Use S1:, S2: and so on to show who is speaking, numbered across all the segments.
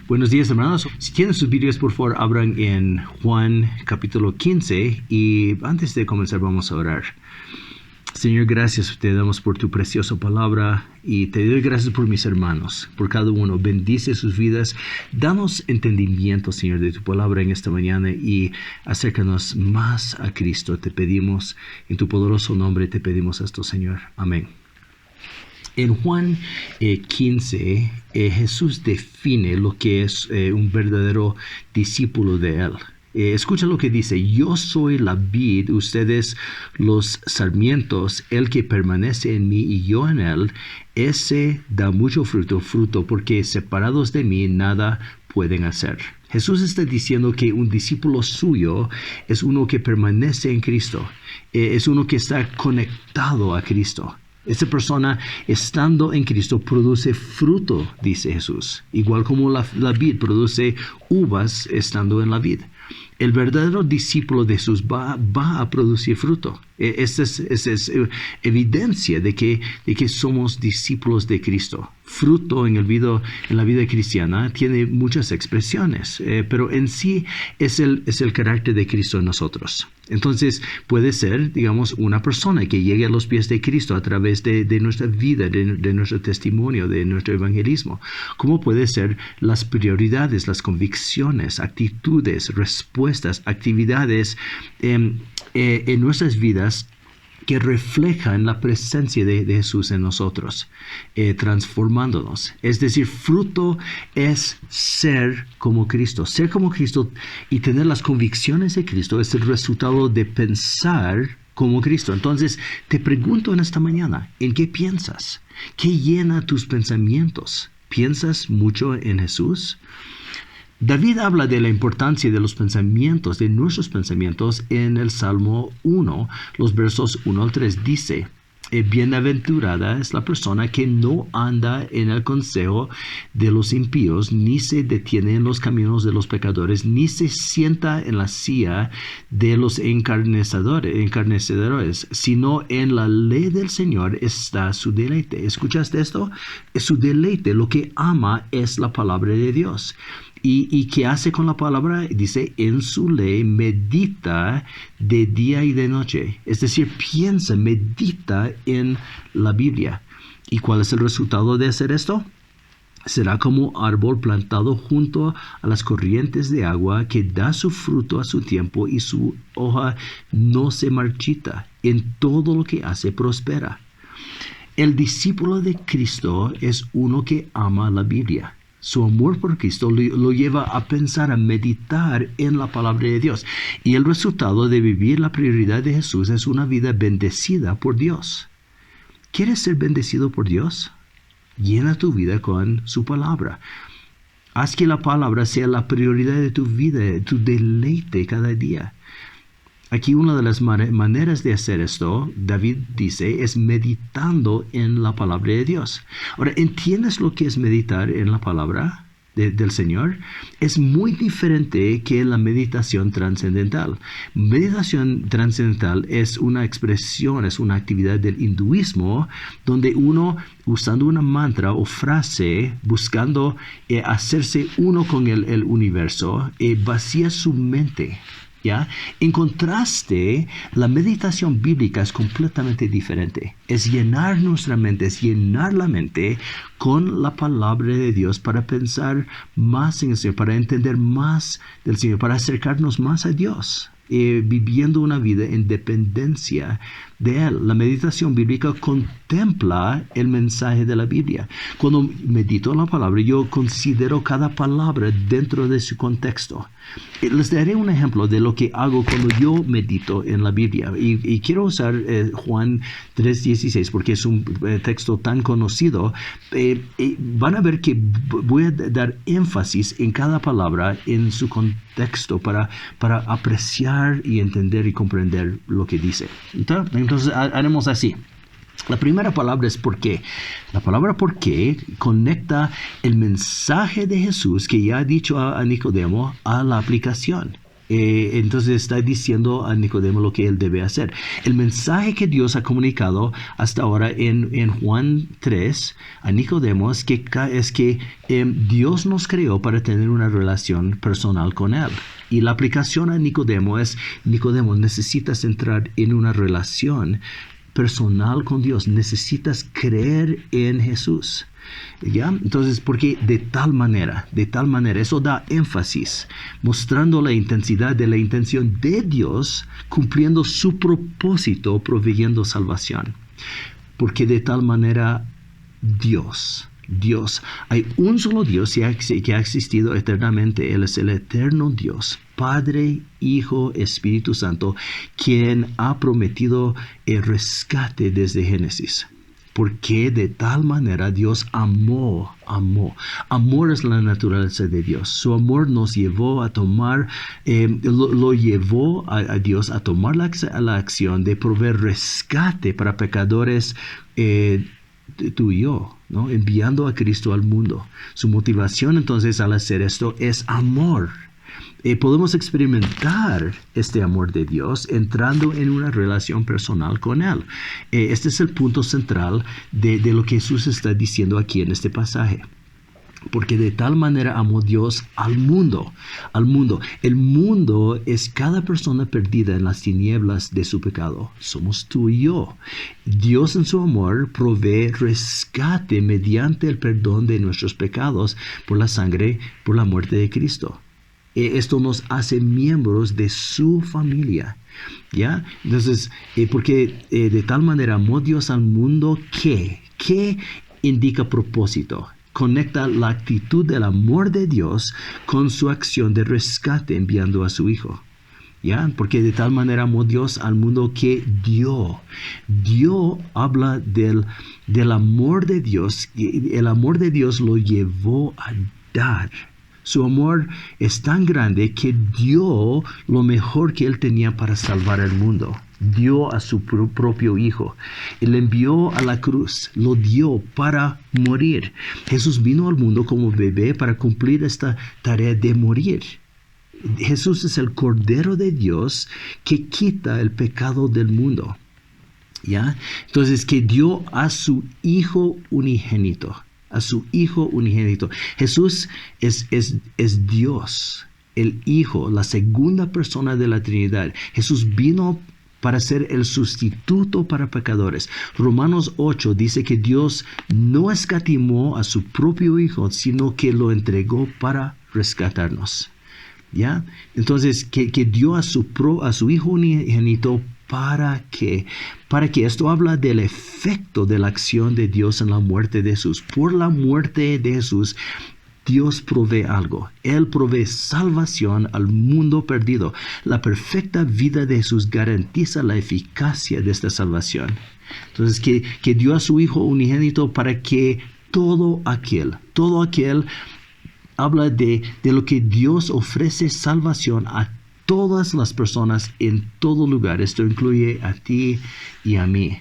S1: Buenos días, hermanos. Si tienen sus Biblias, por favor, abran en Juan capítulo 15 y antes de comenzar vamos a orar. Señor, gracias te damos por tu preciosa palabra y te doy gracias por mis hermanos, por cada uno. Bendice sus vidas. Danos entendimiento, Señor, de tu palabra en esta mañana y acércanos más a Cristo. Te pedimos, en tu poderoso nombre te pedimos esto, Señor. Amén. En Juan 15, Jesús define lo que es un verdadero discípulo de Él. Escucha lo que dice: yo soy la vid, ustedes los sarmientos, el que permanece en mí y yo en él, ese da mucho fruto, porque separados de mí nada pueden hacer. Jesús está diciendo que un discípulo suyo es uno que permanece en Cristo, es uno que está conectado a Cristo. Esa persona, estando en Cristo, produce fruto, dice Jesús. Igual como la vid produce uvas estando en la vid. El verdadero discípulo de Jesús va a producir fruto. Esta es evidencia de que somos discípulos de Cristo. Fruto en la vida cristiana tiene muchas expresiones, pero en sí es el carácter de Cristo en nosotros. Entonces puede ser, digamos, una persona que llegue a los pies de Cristo a través de nuestra vida, de nuestro testimonio, de nuestro evangelismo. ¿Cómo puede ser las prioridades, las convicciones, actitudes, respuestas, actividades en nuestras vidas que reflejan la presencia de Jesús en nosotros, transformándonos? Es decir, fruto es ser como Cristo. Ser como Cristo y tener las convicciones de Cristo es el resultado de pensar como Cristo. Entonces, te pregunto en esta mañana, ¿en qué piensas? ¿Qué llena tus pensamientos? ¿Piensas mucho en Jesús? David habla de la importancia de los pensamientos, de nuestros pensamientos, en el Salmo 1, los versos 1 al 3. Dice: bienaventurada es la persona que no anda en el consejo de los impíos, ni se detiene en los caminos de los pecadores, ni se sienta en la silla de los escarnecedores, sino en la ley del Señor está su deleite. ¿Escuchaste esto? Es su deleite. Lo que ama es la palabra de Dios. ¿Y qué hace con la palabra? Dice: en su ley medita de día y de noche. Es decir, piensa, medita en la Biblia. ¿Y cuál es el resultado de hacer esto? Será como árbol plantado junto a las corrientes de agua, que da su fruto a su tiempo y su hoja no se marchita. En todo lo que hace prospera. El discípulo de Cristo es uno que ama la Biblia. Su amor por Cristo lo lleva a pensar, a meditar en la palabra de Dios. Y el resultado de vivir la prioridad de Jesús es una vida bendecida por Dios. ¿Quieres ser bendecido por Dios? Llena tu vida con su palabra. Haz que la palabra sea la prioridad de tu vida, tu deleite cada día. Aquí una de las maneras de hacer esto, David dice, es meditando en la palabra de Dios. Ahora, ¿entiendes lo que es meditar en la palabra del Señor? Es muy diferente que la meditación trascendental. Meditación trascendental es una expresión, es una actividad del hinduismo, donde uno, usando una mantra o frase, buscando hacerse uno con el universo, vacía su mente. ¿Ya? En contraste, la meditación bíblica es completamente diferente. Es llenar nuestra mente, es llenar la mente con la palabra de Dios para pensar más en el Señor, para entender más del Señor, para acercarnos más a Dios, viviendo una vida en dependencia de Él. La meditación bíblica contempla el mensaje de la Biblia. Cuando medito en la palabra, yo considero cada palabra dentro de su contexto. Les daré un ejemplo de lo que hago cuando yo medito en la Biblia. Y quiero usar Juan 3:16 porque es un texto tan conocido. Van a ver que voy a dar énfasis en cada palabra en su contexto para apreciar y entender y comprender lo que dice. Entonces haremos así. La primera palabra es ¿por qué? La palabra ¿por qué? Conecta el mensaje de Jesús que ya ha dicho a Nicodemo a la aplicación. Entonces está diciendo a Nicodemo lo que él debe hacer. El mensaje que Dios ha comunicado hasta ahora en Juan 3 a Nicodemo es que Dios nos creó para tener una relación personal con Él. Y la aplicación a Nicodemo es: Nicodemo, necesitas entrar en una relación personal con Dios. Necesitas creer en Jesús. ¿Ya? Entonces, porque de tal manera, eso da énfasis, mostrando la intensidad de la intención de Dios, cumpliendo su propósito, proveyendo salvación. Porque de tal manera Dios, hay un solo Dios que ha existido eternamente. Él es el eterno Dios, Padre, Hijo, Espíritu Santo, quien ha prometido el rescate desde Génesis. Porque de tal manera Dios amó. Amor es la naturaleza de Dios. Su amor nos llevó a tomar, lo llevó a Dios a tomar la acción de proveer rescate para pecadores, tú y yo, ¿no? Enviando a Cristo al mundo. Su motivación entonces al hacer esto es amor. Podemos experimentar este amor de Dios entrando en una relación personal con Él. Este es el punto central de lo que Jesús está diciendo aquí en este pasaje. Porque de tal manera amó Dios al mundo. El mundo es cada persona perdida en las tinieblas de su pecado. Somos tú y yo. Dios en su amor provee rescate mediante el perdón de nuestros pecados por la sangre, por la muerte de Cristo. Esto nos hace miembros de su familia, ¿ya? Entonces, porque de tal manera amó Dios al mundo que indica propósito. Conecta la actitud del amor de Dios con su acción de rescate enviando a su Hijo. ¿Ya? Porque de tal manera amó Dios al mundo que dio. Habla del amor de Dios. El amor de Dios lo llevó a dar. Su amor es tan grande que dio lo mejor que Él tenía para salvar el mundo. Dio a su propio Hijo. Él envió a la cruz. Lo dio para morir. Jesús vino al mundo como bebé para cumplir esta tarea de morir. Jesús es el Cordero de Dios que quita el pecado del mundo. ¿Ya? Entonces, que dio a su Hijo unigénito. Jesús es Dios, el Hijo, la segunda persona de la Trinidad. Jesús vino para ser el sustituto para pecadores. Romanos 8 dice que Dios no escatimó a su propio Hijo, sino que lo entregó para rescatarnos. ¿Ya? Entonces, que dio a su Hijo unigénito. ¿Para qué? Para que esto habla del efecto de la acción de Dios en la muerte de Jesús. Por la muerte de Jesús, Dios provee algo. Él provee salvación al mundo perdido. La perfecta vida de Jesús garantiza la eficacia de esta salvación. Entonces, que dio a su Hijo unigénito para que todo aquel habla de lo que Dios ofrece salvación a todas las personas en todo lugar. Esto incluye a ti y a mí.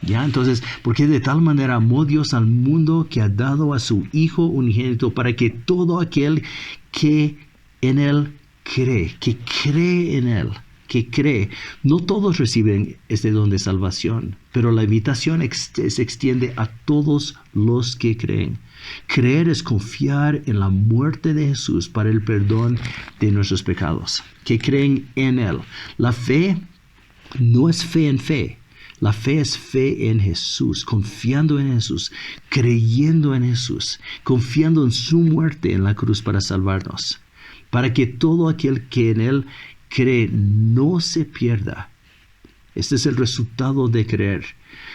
S1: ¿Ya? Entonces, porque de tal manera amó Dios al mundo que ha dado a su Hijo unigénito para que todo aquel que en Él cree, no todos reciben este don de salvación, pero la invitación se extiende a todos los que creen. Creer es confiar en la muerte de Jesús para el perdón de nuestros pecados, que creen en Él. La fe no es fe en fe. La fe es fe en Jesús, confiando en Jesús, creyendo en Jesús, confiando en su muerte en la cruz para salvarnos, para que todo aquel que en Él cree no se pierda. Este es el resultado de creer.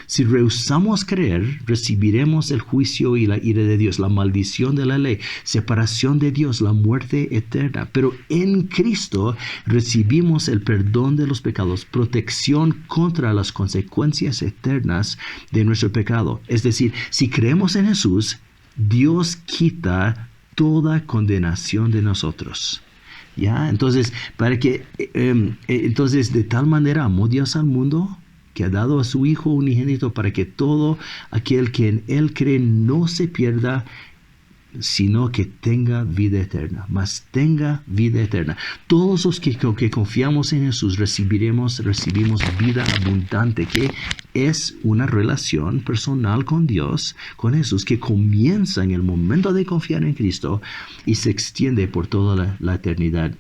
S1: Si rehusamos creer, recibiremos el juicio y la ira de Dios, la maldición de la ley, separación de Dios, la muerte eterna. Pero en Cristo recibimos el perdón de los pecados, protección contra las consecuencias eternas de nuestro pecado. Es decir, si creemos en Jesús, Dios quita toda condenación de nosotros. ¿Ya? Entonces, entonces de tal manera amó Dios al mundo que ha dado a su Hijo unigénito para que todo aquel que en Él cree no se pierda, sino que tenga vida eterna, mas tenga vida eterna. Todos los que confiamos en Jesús recibimos vida abundante, que es una relación personal con Dios, con Jesús, que comienza en el momento de confiar en Cristo y se extiende por toda la eternidad.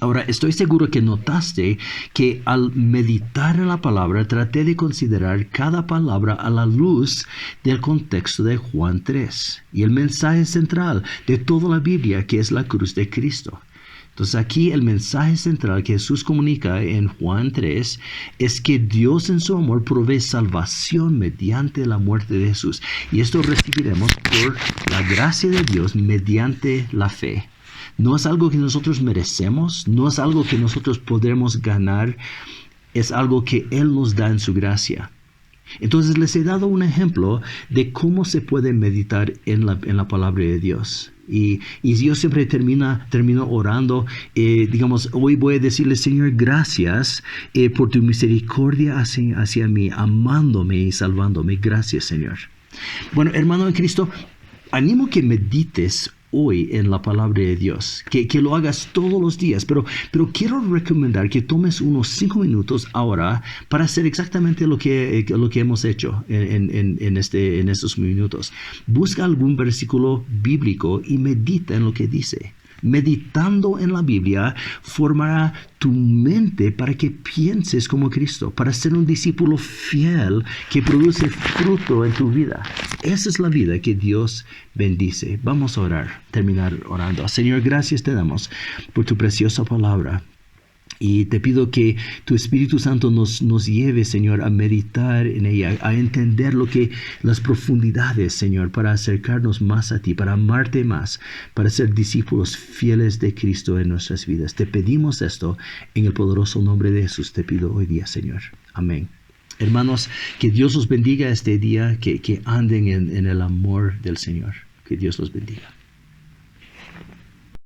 S1: Ahora, estoy seguro que notaste que al meditar en la palabra traté de considerar cada palabra a la luz del contexto de Juan 3 y el mensaje central de toda la Biblia, que es la cruz de Cristo. Entonces aquí el mensaje central que Jesús comunica en Juan 3 es que Dios en su amor provee salvación mediante la muerte de Jesús. Y esto recibiremos por la gracia de Dios mediante la fe. No es algo que nosotros merecemos, no es algo que nosotros podremos ganar, es algo que Él nos da en su gracia. Entonces les he dado un ejemplo de cómo se puede meditar en la palabra de Dios. Y yo siempre termino orando, digamos, hoy voy a decirle, Señor, gracias por tu misericordia hacia mí, amándome y salvándome. Gracias, Señor. Bueno, hermano en Cristo, animo que medites hoy en la palabra de Dios, que lo hagas todos los días, pero quiero recomendar que tomes unos 5 minutos ahora para hacer exactamente lo que hemos hecho en estos minutos. Busca algún versículo bíblico y medita en lo que dice. Meditando en la Biblia formará tu mente para que pienses como Cristo, para ser un discípulo fiel que produce fruto en tu vida. Esa es la vida que Dios bendice. Vamos a orar, terminar orando. Señor, gracias te damos por tu preciosa palabra. Y te pido que tu Espíritu Santo nos lleve, Señor, a meditar en ella, a entender las profundidades, Señor, para acercarnos más a ti, para amarte más, para ser discípulos fieles de Cristo en nuestras vidas. Te pedimos esto en el poderoso nombre de Jesús. Te pido hoy día, Señor. Amén. Hermanos, que Dios los bendiga este día, que anden en el amor del Señor. Que Dios los bendiga.